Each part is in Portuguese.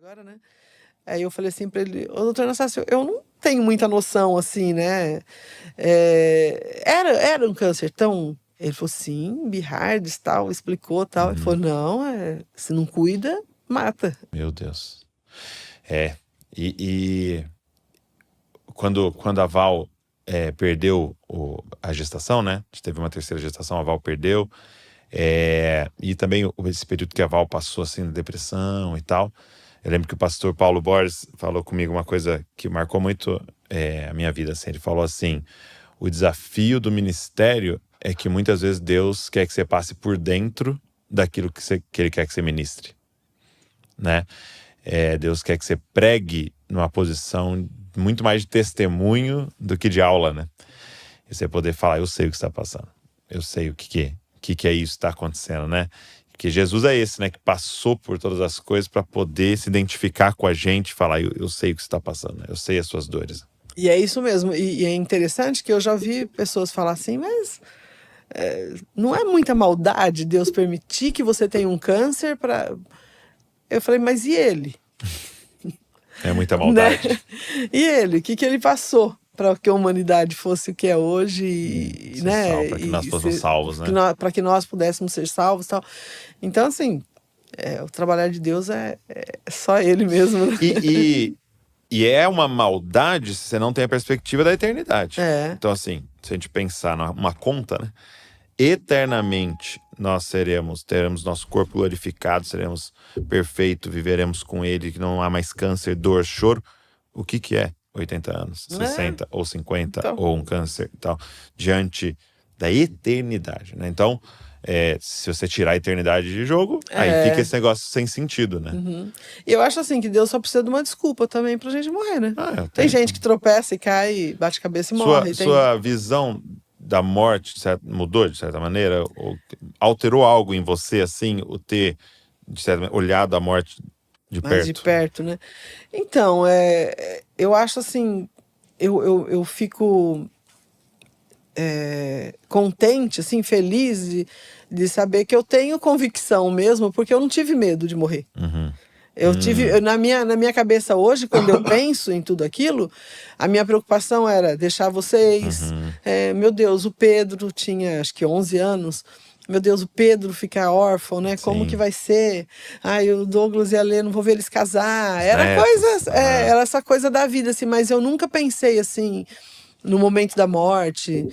Agora, né? Aí eu falei assim pra ele: ô doutor Anastácio, eu não tenho muita noção assim, né? Era um câncer tão. Ele falou: sim, Bihardes, tal, explicou tal. Ele falou: não, se não cuida, mata. Meu Deus. E quando a Val perdeu a gestação, né? A gente teve uma terceira gestação, a Val perdeu. E também esse período que a Val passou assim na depressão e tal. Eu lembro que o pastor Paulo Borges falou comigo uma coisa que marcou muito a minha vida. Assim. Ele falou assim: o desafio do ministério é que muitas vezes Deus quer que você passe por dentro daquilo que Ele quer que você ministre, né? Deus quer que você pregue numa posição muito mais de testemunho do que de aula, né? E você poder falar: eu sei o que está passando, eu sei o que é isso que está acontecendo, né? Que Jesus é esse, né? Que passou por todas as coisas para poder se identificar com a gente e falar: eu sei o que está passando, né? Eu sei as suas dores. E é isso mesmo. E é interessante que eu já ouvi pessoas falar assim, mas não é muita maldade Deus permitir que você tenha um câncer para. Eu falei: mas e ele? É muita maldade. Né? E ele? O que ele passou para que a humanidade fosse o que é hoje, né? Para que nós fôssemos salvos, né? Para que nós pudéssemos ser salvos e tal. Então, assim, o trabalhar de Deus é só Ele mesmo. Né? E é uma maldade se você não tem a perspectiva da eternidade. Então, assim, se a gente pensar numa conta, né? Eternamente nós teremos nosso corpo glorificado, seremos perfeitos, viveremos com Ele, que não há mais câncer, dor, choro. O que é 80 anos, 60 ou 50 então, ou um câncer e tal, diante da eternidade, né? Então, se você tirar a eternidade de jogo, aí fica esse negócio sem sentido, né? E eu acho assim que Deus só precisa de uma desculpa também pra gente morrer, né? Tem gente que tropeça e cai, bate a cabeça e morre. Sua visão da morte mudou de certa maneira? Ou alterou algo em você, assim, o ter de certa maneira, olhado a morte de perto? Mais de perto, né? Então, eu acho assim, eu fico contente, assim, feliz de saber que eu tenho convicção mesmo, porque eu não tive medo de morrer. Eu tive, na minha cabeça hoje, quando eu penso em tudo aquilo, a minha preocupação era deixar vocês. Meu Deus, o Pedro tinha acho que 11 anos. Meu Deus, o Pedro ficar órfão, né? Sim. Como que vai ser? Ai, o Douglas e a Lê, não vou ver eles casar. Era era essa coisa da vida, assim, mas eu nunca pensei assim, no momento da morte.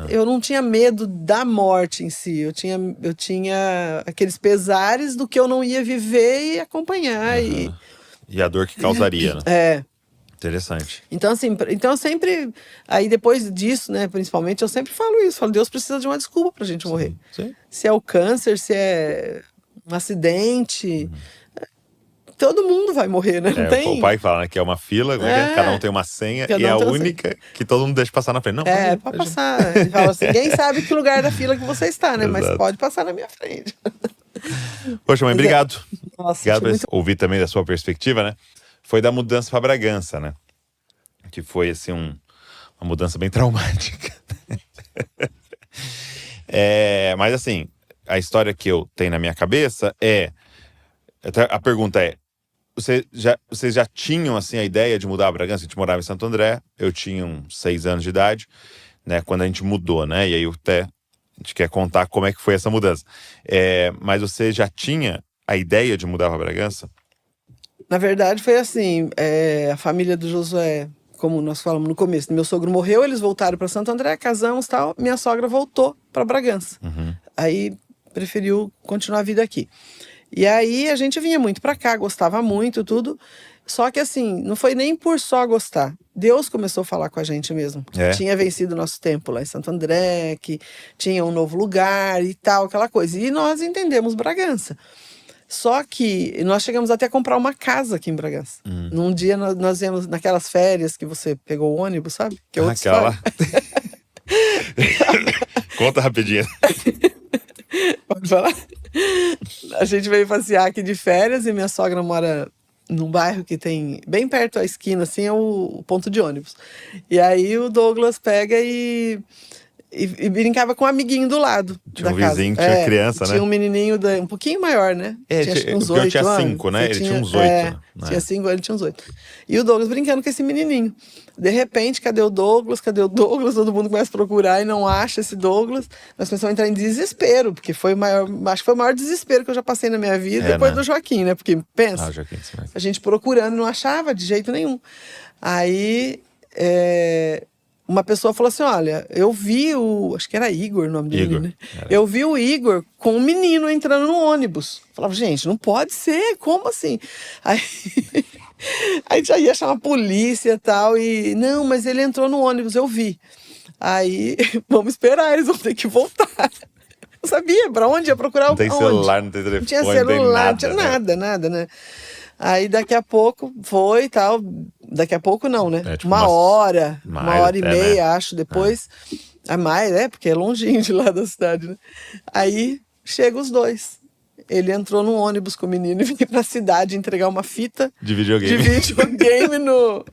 Eu não tinha medo da morte em si. Eu tinha aqueles pesares do que eu não ia viver e acompanhar. E a dor que causaria, né? Interessante. Então, assim, eu sempre. Aí depois disso, né, principalmente, eu sempre falo isso. Falo: Deus precisa de uma desculpa pra gente morrer. Sim. Se é o câncer, se é um acidente. Todo mundo vai morrer, né? Não tem... O pai fala, né, que é uma fila, cada um tem uma senha e é a única que todo mundo deixa passar na frente. Não, pode passar. Ele fala assim: ninguém sabe que lugar da fila que você está, né? Mas pode passar na minha frente. Poxa, mãe, obrigado. Nossa, obrigado por ouvir também da sua perspectiva, né? Foi da mudança para Bragança, né? Que foi, assim, uma mudança bem traumática. Mas, assim, a história que eu tenho na minha cabeça a pergunta é: vocês já tinham, assim, a ideia de mudar a Bragança? A gente morava em Santo André, eu tinha uns 6 anos de idade, né? Quando a gente mudou, né? E aí a gente quer contar como é que foi essa mudança. Mas você já tinha a ideia de mudar para Bragança? Na verdade, foi assim, a família do Josué, como nós falamos no começo, meu sogro morreu, eles voltaram para Santo André, casamos e tal, minha sogra voltou para Bragança. Aí preferiu continuar a vida aqui. E aí a gente vinha muito para cá, gostava muito, tudo. Só que assim, não foi nem por só gostar. Deus começou a falar com a gente mesmo. Tinha vencido o nosso tempo lá em Santo André, que tinha um novo lugar e tal, aquela coisa. E nós entendemos Bragança. Só que nós chegamos até a comprar uma casa aqui em Bragança. Num dia nós íamos naquelas férias que você pegou o ônibus, sabe? Que é outra história. Conta rapidinho. Pode falar? A gente veio passear aqui de férias e minha sogra mora num bairro que tem bem perto da esquina, assim, é o ponto de ônibus. E aí o Douglas pega e e brincava com um amiguinho do lado Tinha da um casa. vizinho que tinha criança, né? Tinha um menininho um pouquinho maior, né? Tinha acho que uns 8 tinha anos. 5, né? Você Ele tinha uns 8, né? Tinha 5 anos, ele tinha uns 8. E o Douglas brincando com esse menininho. De repente, cadê o Douglas? Cadê o Douglas? Todo mundo começa a procurar e não acha esse Douglas. Nós começamos a entrar em desespero, porque foi acho que foi o maior desespero que eu já passei na minha vida, depois do Joaquim, né? Porque, pensa, Joaquim, a gente procurando, não achava de jeito nenhum. Aí, uma pessoa falou assim, olha, eu vi acho que era Igor o nome do menino, né? Eu vi o Igor com um menino entrando no ônibus. Eu falava, gente, não pode ser, como assim? Aí a gente já ia chamar a polícia e tal, e não, mas ele entrou no ônibus, eu vi. Aí, vamos esperar, eles vão ter que voltar. Eu sabia pra onde ia procurar. Não tem celular, não tem telefone, não tinha celular, não tinha nada, nada, né? Aí daqui a pouco foi e tal. Daqui a pouco não, né? Tipo uma hora e até, meia, né? acho, depois. A mais, porque é longinho de lá da cidade, né? Aí chegam os dois. Ele entrou num ônibus com o menino e veio pra cidade entregar uma fita de videogame no.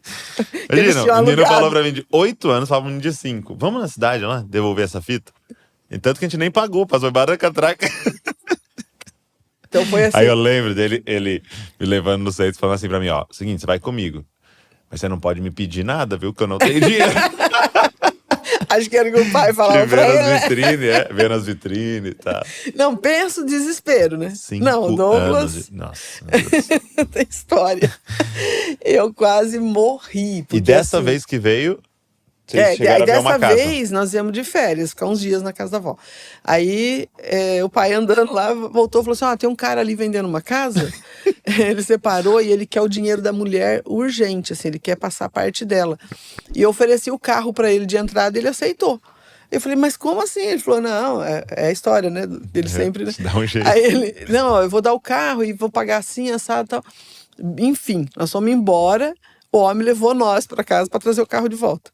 Imagina, o menino falou pra mim de 8 anos, falava um menino de 5. Vamos na cidade lá, devolver essa fita? E tanto que a gente nem pagou, passou embora da catraca. Então foi assim. Aí eu lembro dele, ele me levando no centro, falando assim pra mim, ó, seguinte, você vai comigo, mas você não pode me pedir nada, viu, que eu não tenho dinheiro. Acho que era o que o pai falava pra ele. Vendo as vitrines e tal. Não, pensa o desespero, né? 5 não, Douglas. Nossa, meu Deus. Tem história. Eu quase morri. E dessa vez que veio, vocês chegaram a ver uma casa. Dessa vez nós íamos de férias, ficar uns dias na casa da avó. Aí o pai andando lá, voltou e falou assim, tem um cara ali vendendo uma casa. Ele separou e ele quer o dinheiro da mulher urgente, assim, ele quer passar a parte dela. E eu ofereci o carro para ele de entrada e ele aceitou. Eu falei, mas como assim? Ele falou, não, é a história, né, dele sempre, né? Dá um jeito. Aí ele, não, eu vou dar o carro e vou pagar assim, assado e tal. Enfim, nós fomos embora, o homem levou nós para casa para trazer o carro de volta.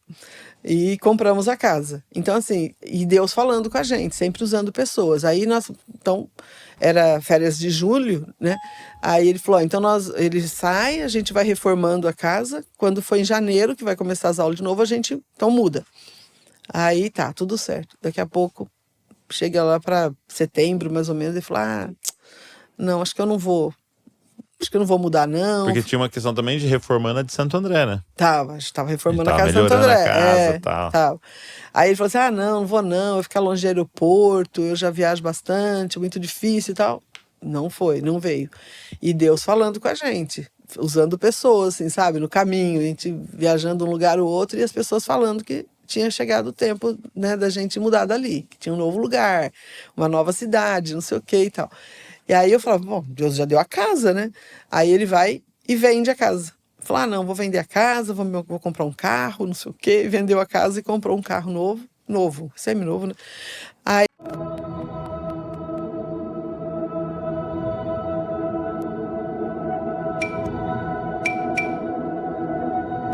E compramos a casa. Então, assim, e Deus falando com a gente, sempre usando pessoas. Aí então, era férias de julho, né? Aí ele falou, então ele sai, a gente vai reformando a casa. Quando for em janeiro, que vai começar as aulas de novo, a gente, então, muda. Aí tá, tudo certo. Daqui a pouco, chega lá para setembro, mais ou menos, ele falou, não, acho que eu não vou mudar, não. Porque tinha uma questão também de reformando a de Santo André, né? A gente tava reformando a casa de Santo André. Tava. Aí ele falou assim, não vou não, eu ficar longe do aeroporto, eu já viajo bastante, muito difícil e tal. Não foi, não veio. E Deus falando com a gente, usando pessoas, assim, sabe, no caminho, a gente viajando de um lugar ao outro e as pessoas falando que tinha chegado o tempo, né, da gente mudar dali, que tinha um novo lugar, uma nova cidade, não sei o que e tal. E aí eu falava, bom, Deus já deu a casa, né? Aí ele vai e vende a casa. Falou, não, vou vender a casa, vou comprar um carro, não sei o quê. Vendeu a casa e comprou um carro novo, semi-novo, né? Aí